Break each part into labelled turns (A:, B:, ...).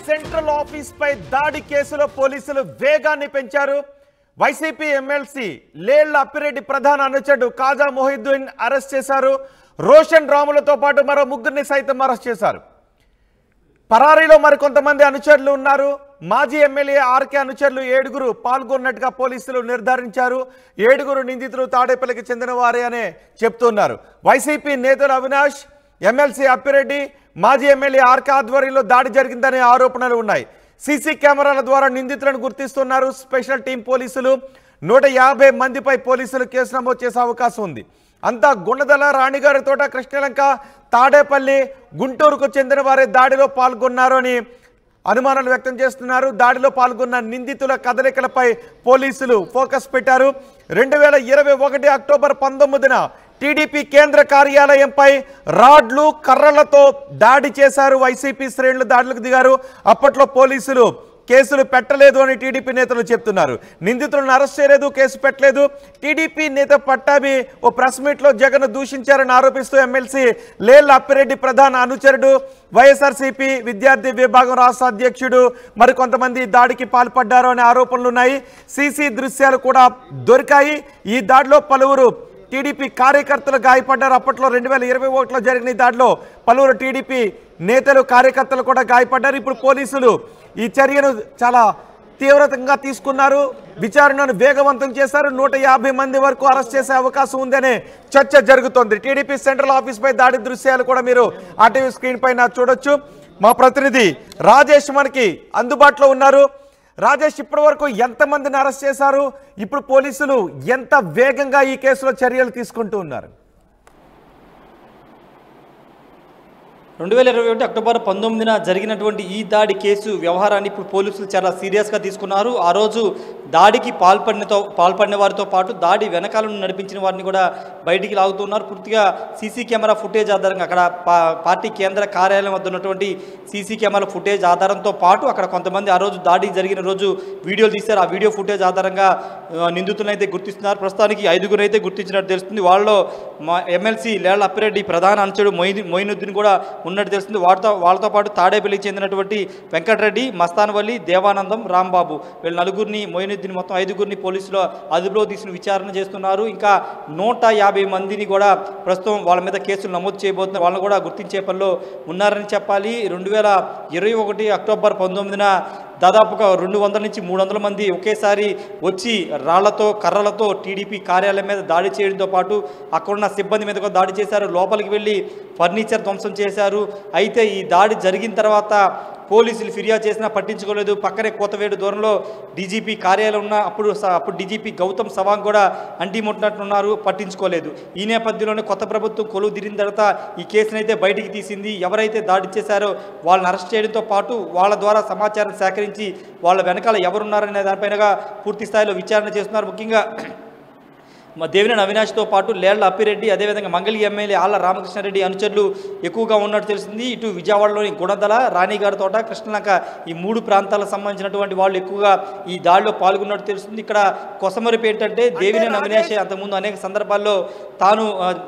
A: Central office పై దాడి కేసులో పోలీసులు వేగాన్ని పెంచారు. వైసీపీ ఎమ్మెల్సీ లేళ్ల అప్పిరెడ్డి ప్రధాన అనుచరుడు కాజా మొహిద్దీన్ అరెస్ట్ చేశారు. రోషన్ రాములతో పాటు మరో ముగ్గురిని సైతం అరెస్ట్ చేశారు. పరారీలో మరికొంతమంది అనుచరులు ఉన్నారు. మాజీ ఎమ్మెల్యే ఆర్కే అనుచరులు 7గురు పాల్గొన్నట్టుగా పోలీసులు నిర్ధారించారు. 7గురు నిందితులు తాడేపల్లికి చెందిన వారే అనే చెప్తున్నారు. వైసీపీ నేతలు అవినాష్, ఎమ్మెల్సీ అప్పిరెడ్డి, మాజీ ఎమ్మెల్యే ఆర్కే ఆధ్వర్యంలో దాడి జరిగిందనే ఆరోపణలు ఉన్నాయి. సీసీ కెమెరాల ద్వారా నిందితులను గుర్తిస్తున్నారు స్పెషల్ టీం పోలీసులు. 150 మందిపై పోలీసులు కేసు నమోదు చేసే అవకాశం ఉంది. అంతా గుణదల, రాణిగారి తోట, కృష్ణలంక, తాడేపల్లి, గుంటూరుకు చెందిన వారే దాడిలో పాల్గొన్నారు అని అనుమానాలు వ్యక్తం చేస్తున్నారు. దాడిలో పాల్గొన్న నిందితుల కదలికలపై పోలీసులు ఫోకస్ పెట్టారు. 2021 అక్టోబర్ 19న టీడీపీ కేంద్ర కార్యాలయంపై రాడ్లు, కర్రలతో దాడి చేశారు. వైసీపీ శ్రేణులు దాడులకు దిగారు. అప్పట్లో పోలీసులు కేసులు పెట్టలేదు అని టీడీపీ నేతలు చెప్తున్నారు. నిందితులను అరెస్ట్ చేయలేదు, కేసు పెట్టలేదు. టీడీపీ నేత పట్టాభి ఓ ప్రెస్ మీట్లో జగన్ దూషించారని ఆరోపిస్తూ ఎమ్మెల్సీ లేళ్ల అప్పిరెడ్డి ప్రధాన అనుచరుడు, వైఎస్ఆర్సీపీ విద్యార్థి విభాగం రాష్ట్ర అధ్యక్షుడు మరికొంతమంది దాడికి పాల్పడ్డారు అనే ఆరోపణలున్నాయి. సీసీ దృశ్యాలు కూడా దొరికాయి. ఈ దాడిలో పలువురు టీడీపీ కార్యకర్తలు గాయపడ్డారు. అప్పట్లో 2021లో జరిగిన ఈ దాడిలో పలువురు టీడీపీ నేతలు, కార్యకర్తలు కూడా గాయపడ్డారు. ఇప్పుడు పోలీసులు ఈ చర్యను చాలా తీవ్రంగా తీసుకున్నారు. విచారణను వేగవంతం చేశారు. 150 మంది వరకు అరెస్ట్ చేసే అవకాశం ఉందనే చర్చ జరుగుతోంది. టీడీపీ సెంట్రల్ ఆఫీస్ పై దాడి దృశ్యాలు కూడా మీరు ఆర్టీవీ స్క్రీన్ పైన చూడొచ్చు. మా ప్రతినిధి రాజేష్ మనకి అందుబాటులో ఉన్నారు. రాజేష్, ఇప్పటి వరకు ఎంతమందిని అరెస్ట్ చేశారు? ఇప్పుడు పోలీసులు ఎంత వేగంగా ఈ కేసులో చర్యలు తీసుకుంటూ ఉన్నారు?
B: 2021 అక్టోబర్ 19న జరిగినటువంటి ఈ దాడి కేసు వ్యవహారాన్ని ఇప్పుడు పోలీసులు చాలా సీరియస్గా తీసుకున్నారు. ఆ రోజు దాడికి పాల్పడిన వారితో పాటు దాడి వెనకాలను నడిపించిన వారిని కూడా బయటికి లాగుతున్నారు. పూర్తిగా సీసీ కెమెరా ఫుటేజ్ ఆధారంగా అక్కడ పార్టీ కేంద్ర కార్యాలయం వద్ద ఉన్నటువంటి సీసీ కెమెరా ఫుటేజ్ ఆధారంతో పాటు అక్కడ కొంతమంది ఆ రోజు దాడి జరిగిన రోజు వీడియోలు తీశారు. ఆ వీడియో ఫుటేజ్ ఆధారంగా నిందితులను అయితే గుర్తిస్తున్నారు. ప్రస్తుతానికి 5గురు అయితే గుర్తించినట్టు తెలుస్తుంది. వాళ్ళలో ఎమ్మెల్సీ లేళ్ల అప్పిరెడ్డి ప్రధాన అనుచరుడు మొయినుద్దీన్ కూడా ఉన్నట్టు తెలుస్తుంది. వాళ్ళతో పాటు తాడేపల్లికి చెందినటువంటి వెంకటరెడ్డి, మస్తానవల్లి, దేవానందం, రాంబాబు, వీళ్ళ నలుగురిని, మొయినుద్దీన్ మొత్తం 5గురిని పోలీసులు అదుపులో తీసుకుని విచారణ చేస్తున్నారు. ఇంకా 150 మందిని కూడా ప్రస్తుతం వాళ్ళ మీద కేసులు నమోదు చేయబోతున్నారు. వాళ్ళని కూడా గుర్తించే పనిలో ఉన్నారని చెప్పాలి. 2021 అక్టోబర్ 19న దాదాపుగా 200 నుంచి 300 మంది ఒకేసారి వచ్చి రాళ్లతో, కర్రలతో టీడీపీ కార్యాలయం మీద దాడి చేయడంతో పాటు అక్కడున్న సిబ్బంది మీద కూడా దాడి చేశారు. లోపలికి వెళ్ళి ఫర్నిచర్ ధ్వంసం చేశారు. అయితే ఈ దాడి జరిగిన తర్వాత పోలీసులు ఫిర్యాదు చేసినా పట్టించుకోలేదు. పక్కనే కోతవేడు దూరంలో డీజీపీ కార్యాలయం ఉన్న అప్పుడు డీజీపీ గౌతమ్ సవాంగ్ కూడా అంటిముట్టినట్టున్నారు, పట్టించుకోలేదు. ఈ నేపథ్యంలోనే కొత్త ప్రభుత్వం కొలువు తీరిన తర్వాత ఈ కేసునైతే బయటికి తీసింది. ఎవరైతే దాడి చేశారో వాళ్ళని అరెస్ట్ చేయడంతో పాటు వాళ్ళ ద్వారా సమాచారం సేకరించి వాళ్ళ వెనకాల ఎవరున్నారనే దానిపైనగా పూర్తి స్థాయిలో విచారణ చేస్తున్నారు. ముఖ్యంగా దేవినేని అవినాష్తో పాటు లేళ్ల అప్పిరెడ్డి, అదేవిధంగా మంగళి ఎమ్మెల్యే ఆళ్ల రామకృష్ణారెడ్డి అనుచరులు ఎక్కువగా ఉన్నట్టు తెలిసింది. ఇటు విజయవాడలోని గుణదల, రాణిగారి తోట, కృష్ణలంక ఈ 3 ప్రాంతాలకు సంబంధించినటువంటి వాళ్ళు ఎక్కువగా ఈ దాడిలో పాల్గొన్నట్టు తెలుస్తుంది. ఇక్కడ కొసమరిపు ఏంటంటే దేవినేని అవినాష్ అంతకుముందు అనేక సందర్భాల్లో తాను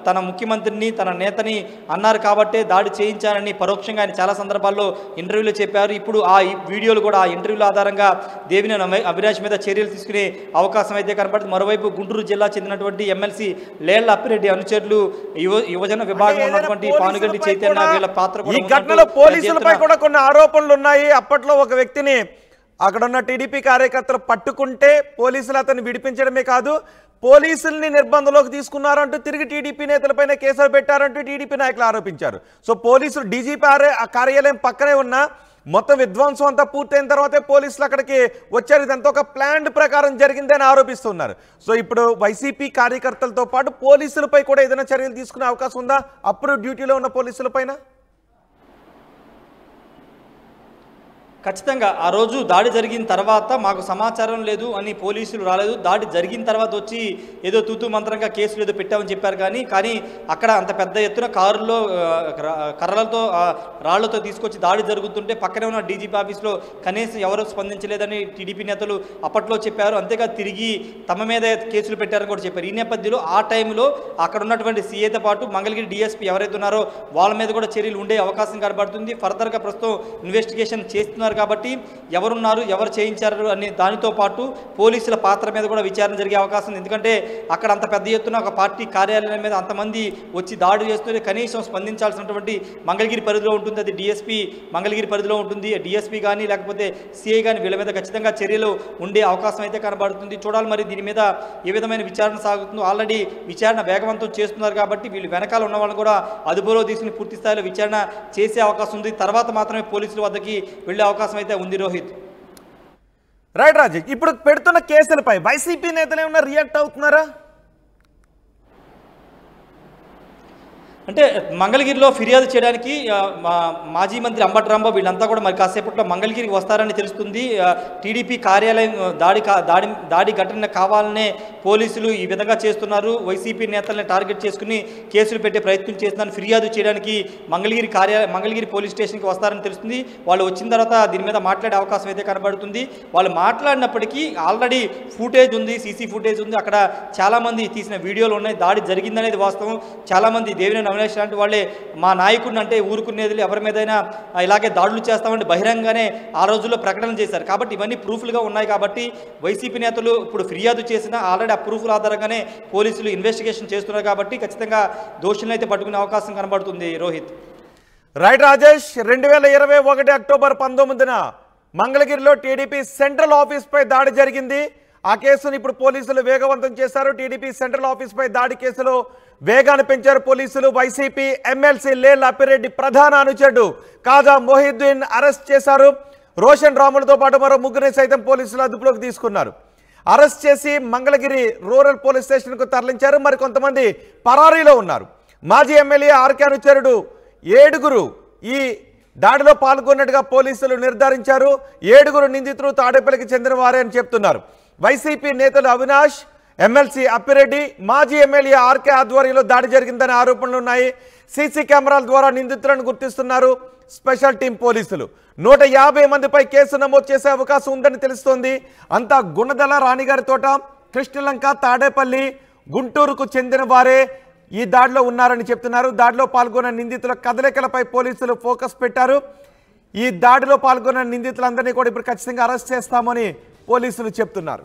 B: తన ముఖ్యమంత్రిని, తన నేతని అన్నారు కాబట్టే దాడి చేయించారని పరోక్షంగా ఆయన చాలా సందర్భాల్లో ఇంటర్వ్యూలో చెప్పారు. ఇప్పుడు ఆ వీడియోలు కూడా ఆ ఇంటర్వ్యూల ఆధారంగా దేవినేని అవినాష్ మీద చర్యలు తీసుకునే అవకాశం అయితే కనపడుతుంది. మరోవైపు గుంటూరు జిల్లా చెందిన ఎమ్మెల్సీ లేళ్ల అప్పిరెడ్డి అనుచరులు, యువజన విభాగంలో ఉన్నటువంటి పానుగంటి చైతన్య వీళ్ళ పాత్ర కూడా.
A: ఈ ఘటనలో పోలీసులపై కూడా కొన్ని ఆరోపణలు ఉన్నాయి. అప్పట్లో ఒక వ్యక్తిని అక్కడ ఉన్న టీడీపీ కార్యకర్తలు పట్టుకుంటే పోలీసులు అతన్ని విడిపించడమే కాదు, పోలీసుల్ని నిర్బంధంలోకి తీసుకున్నారంటూ తిరిగి టీడీపీ నేతలపైన కేసులు పెట్టారంటూ టీడీపీ నాయకులు ఆరోపించారు. సో పోలీసులు డీజీపీ కార్యాలయం పక్కనే ఉన్న మొత్తం విధ్వంసం అంతా పూర్తయిన తర్వాతే పోలీసులు అక్కడికి వచ్చారు. ఇదంతా ఒక ప్లాన్డ్ ప్రకారం జరిగిందని ఆరోపిస్తున్నారు. సో ఇప్పుడు వైసీపీ కార్యకర్తలతో పాటు పోలీసులపై కూడా ఏదైనా చర్యలు తీసుకునే అవకాశం ఉందా అప్పుడు డ్యూటీలో ఉన్న పోలీసులపైన?
B: ఖచ్చితంగా ఆ రోజు దాడి జరిగిన తర్వాత మాకు సమాచారం లేదు అని పోలీసులు రాలేదు. దాడి జరిగిన తర్వాత వచ్చి ఏదో తూతూ మంత్రంగా కేసులు ఏదో పెట్టామని చెప్పారు. కానీ అక్కడ అంత పెద్ద ఎత్తున కారులో కర్రలతో, రాళ్లతో తీసుకొచ్చి దాడి జరుగుతుంటే పక్కనే ఉన్న డీజీపీ ఆఫీస్లో కనీసం ఎవరూ స్పందించలేదని టీడీపీ నేతలు అప్పట్లో చెప్పారు. అంతేకాదు తిరిగి తమ మీద కేసులు పెట్టారని కూడా చెప్పారు. ఈ నేపథ్యంలో ఆ టైంలో అక్కడ ఉన్నటువంటి సీఏతో పాటు మంగళగిరి డీఎస్పీ ఎవరైతే ఉన్నారో వాళ్ళ మీద కూడా చర్యలు ఉండే అవకాశం కనబడుతుంది. ఫర్దర్గా ప్రస్తుతం ఇన్వెస్టిగేషన్ చేస్తున్నారు చేస్తున్నారు కాబట్టి ఎవరున్నారు, ఎవరు చేయించారు అనే దానితో పాటు పోలీసుల పాత్ర మీద కూడా విచారణ జరిగే అవకాశం ఉంది. ఎందుకంటే అక్కడ అంత పెద్ద ఎత్తున ఒక పార్టీ కార్యాలయం మీద అంతమంది వచ్చి దాడి చేస్తుంటే కనీసం స్పందించాల్సినటువంటి మంగళగిరి పరిధిలో ఉంటుంది, అది డిఎస్పీ మంగళగిరి పరిధిలో ఉంటుంది. డిఎస్పీ కానీ లేకపోతే సిఐ కానీ వీళ్ళ మీద ఖచ్చితంగా చర్యలు ఉండే అవకాశం అయితే కనబడుతుంది. చూడాలి మరి దీని మీద ఏ విధమైన విచారణ సాగుతుందో. ఆల్రెడీ విచారణ వేగవంతం చేస్తున్నారు కాబట్టి వీళ్ళు వెనకాల ఉన్న వాళ్ళని కూడా అదుపులో తీసుకుని పూర్తి స్థాయిలో విచారణ చేసే అవకాశం ఉంది. తర్వాత మాత్రమే పోలీసుల వద్దకి వెళ్ళే అవకాశం అయితే ఉంది. రోహిత్,
A: రైట్ రాజు, ఇప్పుడు పెడుతున్న కేసులపై వైసీపీ నేతలు ఏమన్నా రియాక్ట్ అవుతున్నారా?
B: అంటే మంగళగిరిలో ఫిర్యాదు చేయడానికి మాజీ మంత్రి అంబటి రాంబాబు వీళ్ళంతా కూడా మరి కాసేపట్లో మంగళగిరికి వస్తారని తెలుస్తుంది. టీడీపీ కార్యాలయం దాడి ఘటన కావాలనే పోలీసులు ఈ విధంగా చేస్తున్నారు, వైసీపీ నేతల్ని టార్గెట్ చేసుకుని కేసులు పెట్టే ప్రయత్నం చేస్తున్నారు. ఫిర్యాదు చేయడానికి మంగళగిరి పోలీస్ స్టేషన్కి వస్తారని తెలుస్తుంది. వాళ్ళు వచ్చిన తర్వాత దీని మీద మాట్లాడే అవకాశం అయితే కనబడుతుంది. వాళ్ళు మాట్లాడినప్పటికీ ఆల్రెడీ ఫుటేజ్ ఉంది, సీసీ ఫుటేజ్ ఉంది, అక్కడ చాలామంది తీసిన వీడియోలు ఉన్నాయి. దాడి జరిగిందనేది వాస్తవం. చాలామంది దేవినేని అవినాష్ లాంటి వాళ్ళే మా నాయకుడిని అంటే ఊరుకునేది, ఎవరి మీదైనా ఇలాగే దాడులు చేస్తామంటే బహిరంగానే ఆ రోజుల్లో ప్రకటన చేశారు. కాబట్టి ఇవన్నీ ప్రూఫ్లుగా ఉన్నాయి. కాబట్టి వైసీపీ నేతలు ఇప్పుడు ఫిర్యాదు చేసినా ఆల్రెడీ ఆ ప్రూఫ్ల ఆధారంగానే పోలీసులు ఇన్వెస్టిగేషన్ చేస్తున్నారు. కాబట్టి ఖచ్చితంగా దోషులను అయితే పట్టుకునే అవకాశం కనబడుతుంది. రోహిత్,
A: రైట్ రాజేష్, 2021 అక్టోబర్ 19న మంగళగిరిలో టీడీపీ సెంట్రల్ ఆఫీస్పై దాడి జరిగింది. ఆ కేసును ఇప్పుడు పోలీసులు వేగవంతం చేశారు. టీడీపీ సెంట్రల్ ఆఫీస్పై దాడి కేసులో వేగాన్ని పెంచారు పోలీసులు. వైసీపీ ఎమ్మెల్సీ లేళ్ల అప్పిరెడ్డి ప్రధాన అనుచరుడు కాజా మొహిద్దీన్ అరెస్ట్ చేశారు. రోషన్ రాములతో పాటు మరో ముగ్గురిని సైతం పోలీసులు అదుపులోకి తీసుకున్నారు. అరెస్ట్ చేసి మంగళగిరి రూరల్ పోలీస్ స్టేషన్కు తరలించారు. మరి కొంతమంది పరారీలో ఉన్నారు. మాజీ ఎమ్మెల్యే ఆర్కే అనుచరుడు 7 ఈ దాడిలో పాల్గొన్నట్టుగా పోలీసులు నిర్ధారించారు. 7 నిందితులు తాడేపల్లికి చెందిన వారే అని చెప్తున్నారు. వైసీపీ నేతలు అవినాష్, ఎమ్మెల్సీ అప్పిరెడ్డి, మాజీ ఎమ్మెల్యే ఆర్కే ఆధ్వర్యంలో దాడి జరిగిందనే ఆరోపణలు ఉన్నాయి. సీసీ కెమెరాల ద్వారా నిందితులను గుర్తిస్తున్నారు స్పెషల్ టీం పోలీసులు. 150 మందిపై కేసు నమోదు చేసే అవకాశం ఉందని తెలుస్తోంది. అంతా గుణదల, రాణిగారి తోట, కృష్ణలంక, తాడేపల్లి, గుంటూరుకు చెందిన వారే ఈ దాడిలో ఉన్నారని చెప్తున్నారు. దాడిలో పాల్గొన్న నిందితుల కదలికలపై పోలీసులు ఫోకస్ పెట్టారు. ఈ దాడిలో పాల్గొన్న నిందితులందరినీ కూడా ఇప్పుడు ఖచ్చితంగా అరెస్ట్ చేస్తామని పోలీసులు చెప్తున్నారు.